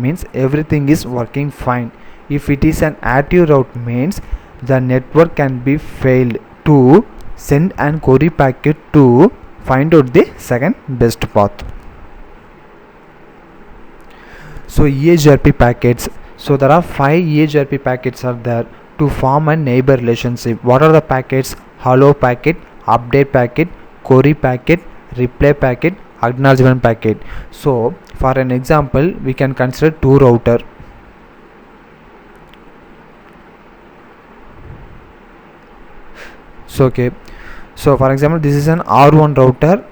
means everything is working fine. If it is an active route means the network can be failed to send and query packet to find out the second best path. So EHRP packets. So there are 5 EHRP packets are there to form a neighbor relationship. What are the packets? Hello packet, update packet, query packet, reply packet, acknowledgement packet. So for an example, we can consider two router. So okay, so for example, this is an R1 router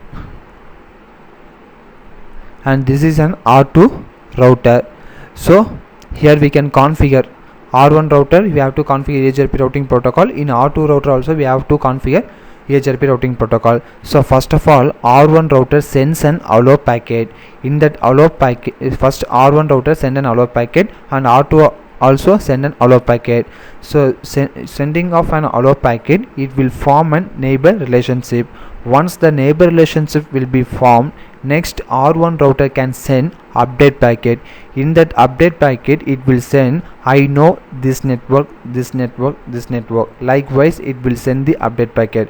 and this is an R2 router. So here we can configure R1 router, we have to configure EHRP routing protocol. In R2 router also we have to configure EHRP routing protocol. So first of all, R1 router sends an allow packet. In that allow packet, first R1 router send an allow packet and R2 also send an allow packet. So sending of an allow packet, it will form a neighbor relationship. Once the neighbor relationship will be formed, next R1 router can send update packet. In that update packet, it will send I know this network, this network, this network. Likewise, it will send the update packet.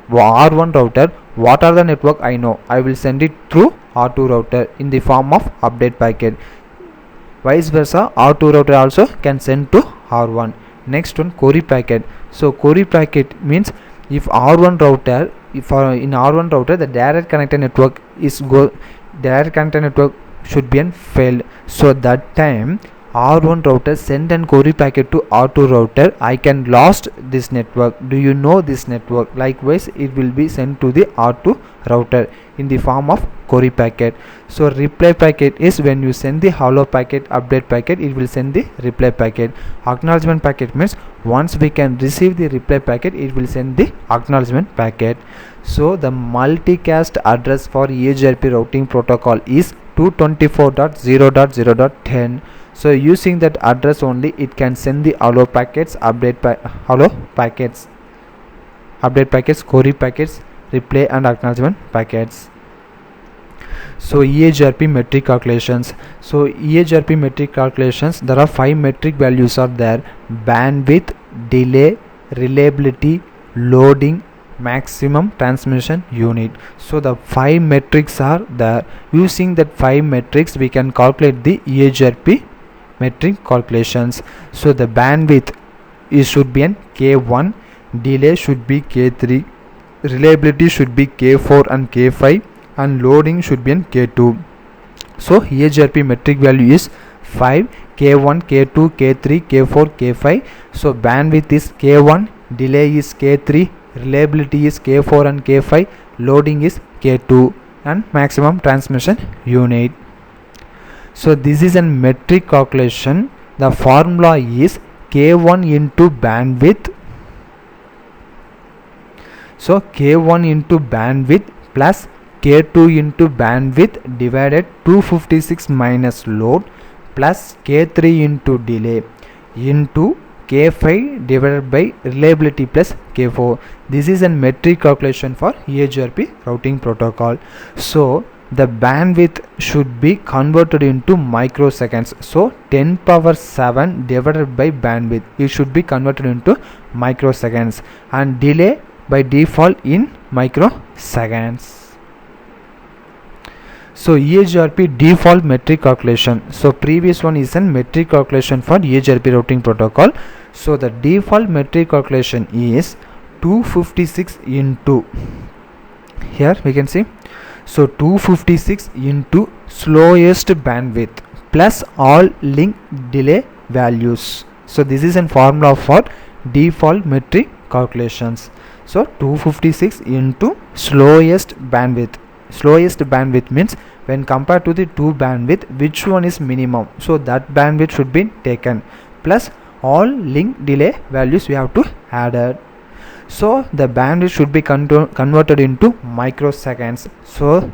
R1 router, what are the network I know, I will send it through R2 router in the form of update packet. Vice versa, R2 router also can send to R1. Next one, query packet. So query packet means if R1 router, in R1 router the direct connected network is direct connected network should be failed. So that time R1 router send and query packet to R2 router, I can lost this network, do you know this network? Likewise, it will be sent to the R2 router in the form of query packet. So reply packet is when you send the hello packet, update packet, it will send the reply packet. Acknowledgement packet means once we can receive the reply packet, it will send the acknowledgement packet. So the multicast address for EHRP routing protocol is 224.0.0.10. So using that address only, it can send the hello packets, update packets, query packets, reply and acknowledgement packets. So EHRP metric calculations. So EHRP metric calculations, there are 5 metric values are there: bandwidth, delay, reliability, loading, maximum transmission unit. So the 5 metrics are there. Using that 5 metrics, we can calculate the EHRP metric calculations. So the bandwidth should be an K1, delay should be K3, reliability should be K4 and K5, and loading should be in K2. So EHRP metric value is 5, K1, K2, K3, K4, K5. So bandwidth is K1, delay is K3, reliability is K4 and K5, loading is K2, and maximum transmission unit. So this is a metric calculation. The formula is K1 into bandwidth. So K1 into bandwidth plus K2 into bandwidth divided 256 minus load plus K3 into delay into K5 divided by reliability plus K4. This is a metric calculation for EHRP routing protocol. So the bandwidth should be converted into microseconds. So 10 power 7 divided by bandwidth, it should be converted into microseconds, and delay by default in microseconds. So EHRP default metric calculation. So previous one is a metric calculation for EHRP routing protocol. So the default metric calculation is 256 into, here we can see, so 256 into slowest bandwidth plus all link delay values. So this is a formula for default metric calculations. So 256 into slowest bandwidth. Slowest bandwidth means when compared to the two bandwidth, which one is minimum, so that bandwidth should be taken, plus all link delay values we have to add it. So the bandwidth should be converted into microseconds. So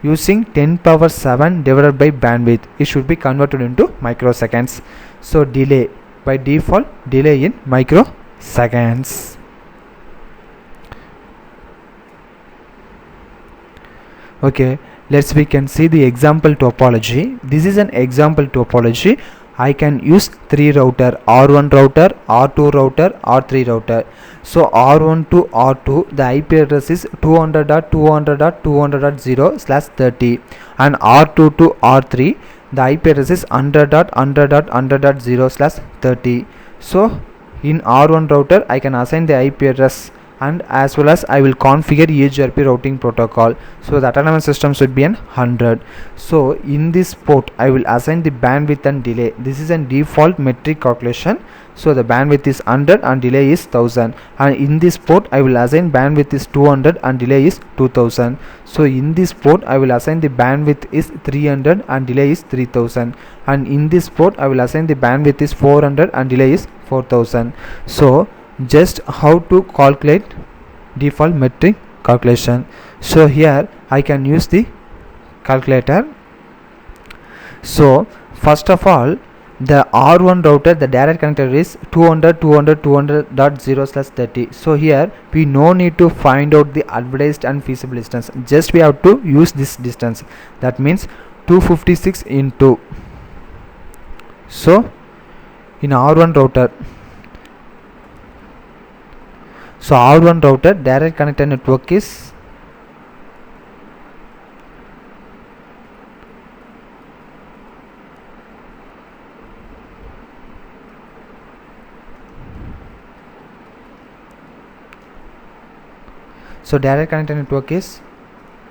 using 10 power 7 divided by bandwidth, it should be converted into microseconds. So delay, by default delay in microseconds. Okay, we can see the example topology. This is an example topology. I can use 3 router, R1 router, R2 router, R3 router. So R1 to R2, the IP address is 200.200.200.0/30, and R2 to R3, the IP address is 100.100.100.0/30. So in R1 router I can assign the IP address, and as well as I will configure EHRP routing protocol. So the autonomous system should be an 100. So in this port I will assign the bandwidth and delay. This is a default metric calculation. So the bandwidth is 100 and delay is 1000, and in this port I will assign bandwidth is 200 and delay is 2000. So in this port I will assign the bandwidth is 300 and delay is 3000, and in this port I will assign the bandwidth is 400 and delay is 4000. So just how to calculate default metric calculation. So here I can use the calculator. So first of all, the R1 router, the direct connector is 200.200.0/30. So here we no need to find out the advertised and feasible distance, just we have to use this distance. That means 256 into. So in R1 router, so R1 router direct connector network is so direct connector network is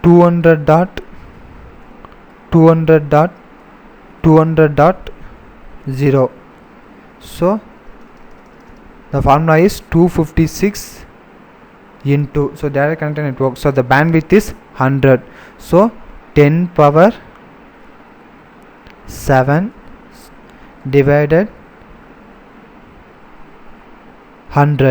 200.200.200.0. So the formula is 256 into, so direct connector network, so the bandwidth is 100. So 10 power 7 divided 100.